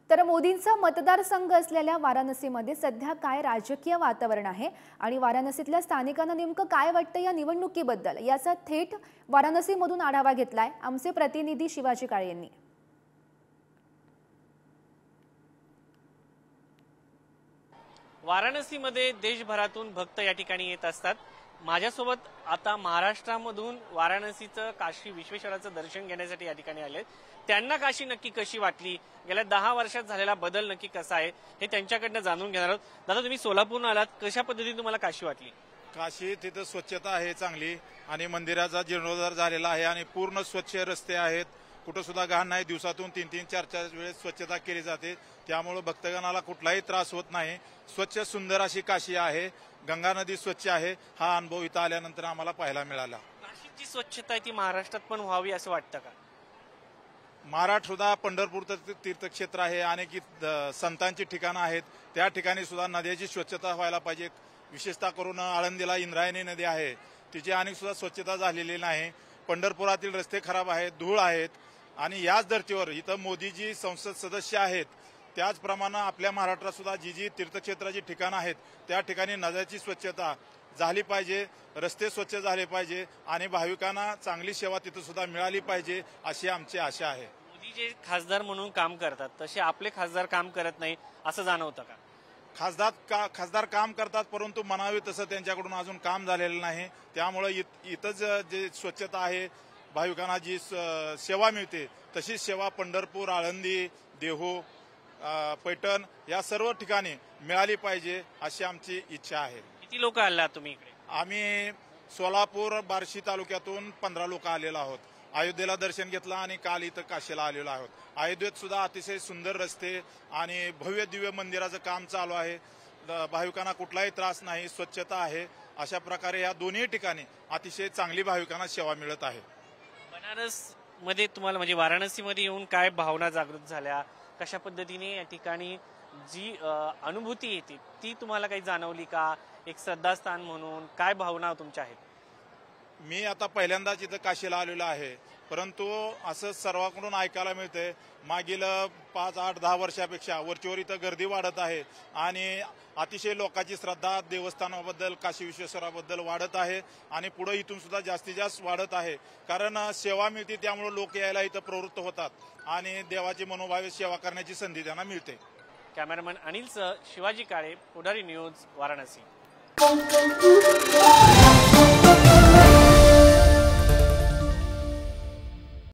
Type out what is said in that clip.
तर मोदींचा मतदारसंघ असलेल्या वाराणसीमध्ये सध्या काय राजकीय वातावरण आहे आणि वाराणसीतल्या स्थानिकांना नेमकं काय वाटतं या निवडणुकीबद्दल याचा थेट वाराणसीमधून आढावा घेतलाय आमचे प्रतिनिधी शिवाजी काळे यांनी। वाराणसीमध्ये देशभरातून भक्त या ठिकाणी येत असतात। माझ्यासोबत आता महाराष्ट्रामधून वाराणसीचं काशी विश्वेश्वराचं दर्शन घेण्यासाठी या ठिकाणी आले। त्यांना काशी नक्की कशी वाटली, गेल्या 10 वर्षात झालेला बदल नक्की कसा आहे हे त्यांच्याकडनं जाणून घेणार आहोत। दादा, तुम्ही सोलापूरहून आलात, कशा पद्धतीने तुम्हाला काशी वाटली? काशी तिथं स्वच्छता आहे चांगली आणि मंदिराचा जीर्णोद्धार झालेला आहे आणि पूर्ण स्वच्छ रस्ते आहेत, कुठं सुद्धा घाण नाही। दिवसातून 3-3, 4-4 वेळेस स्वच्छता केली जाते, त्यामुळे भक्तगणाला कुठलाही त्रास होत नाही। स्वच्छ सुंदर अशी काशी आहे, गंगा नदी स्वच्छ आहे। हा अनुभव इथं आल्यानंतर आम्हाला पाहायला मिळाला। काशीची स्वच्छता आहे ती महाराष्ट्रात पण व्हावी असं वाटतं का? महाराष्ट्र सुद्धा पंढरपूर तीर्थक्षेत्र आहे, अनेक संतांची ठिकाणं आहेत, त्या ठिकाणी सुद्धा नद्याची स्वच्छता व्हायला पाहिजे। विशेषतः करून आळंदीला इंद्रायणी नदी आहे, तिची अनेक सुद्धा स्वच्छता झालेली नाही। पंढरपुरातील रस्ते खराब आहेत, धूळ आहेत आणि याच धर्तीवर इथं मोदीजी संसद सदस्य आहेत, त्याचप्रमाणे आपल्या महाराष्ट्रात सुद्धा जी तीर्थक्षेत्राची ठिकाणं आहेत त्या ठिकाणी नद्याची स्वच्छता झाली पाहिजे, रस्ते स्वच्छ झाले पाहिजे आणि भाविकांना चांगली सेवा तिथं सुद्धा मिळाली पाहिजे अशी आमची आशा आहे। मोदी जे खासदार म्हणून काम करतात तसे आपले खासदार काम करत नाही असं जाणवतं का? खासदार काम करतात, परंतु म्हणावे तसं त्यांच्याकडून अजून काम झालेलं नाही। त्यामुळे इथंच जे स्वच्छता आहे, भाविकांना जी सेवा मिळते तशी सेवा पंढरपूर, आळंदी, देहू, पैठण या सर्व ठिकाणी मिळाली पाहिजे अशी आमची इच्छा आहे। किती लोक आलात तुम्ही इकडे? आम्ही सोलापूर बार्शी तालुक्यातून 15 लोक आलेलो आहोत। अयोध्येला दर्शन घेतलं आणि काल इथं काशीला आलेलो आहोत। अयोध्येत सुद्धा अतिशय सुंदर रस्ते आणि भव्य दिव्य मंदिराचं काम चालू आहे, भाविकांना कुठलाही त्रास नाही, स्वच्छता आहे। अशा प्रकारे या दोन्ही ठिकाणी अतिशय चांगली भाविकांना सेवा मिळत आहे। बनारस मध्ये तुम्हाला म्हणजे वाराणसीमध्ये येऊन काय भावना जागृत झाल्या, कशा पद्धतीने या ठिकाणी जी अनुभूती येते ती तुम्हाला काही जाणवली का? एक श्रद्धास्थान म्हणून काय भावना तुमच्या आहेत? मी आता पहिल्यांदाच इथं काशीला आलेलो आहे, परंतु असं सर्वांकडून ऐकायला मिळतंय मागील 5, 8, 10 वर्षापेक्षा वरचेवर इथं गर्दी वाढत आहे आणि अतिशय लोकांची श्रद्धा देवस्थानाबद्दल, काशी विश्वेश्वराबद्दल वाढत आहे आणि पुढे इथून सुद्धा जास्तीत जास्त वाढत आहे। कारण सेवा मिळते त्यामुळे लोक यायला इथं प्रवृत्त होतात आणि देवाची मनोभावे सेवा करण्याची संधी त्यांना मिळते। कॅमेरामन अनिलसह शिवाजी काळे, पुढारी न्यूज, वाराणसी।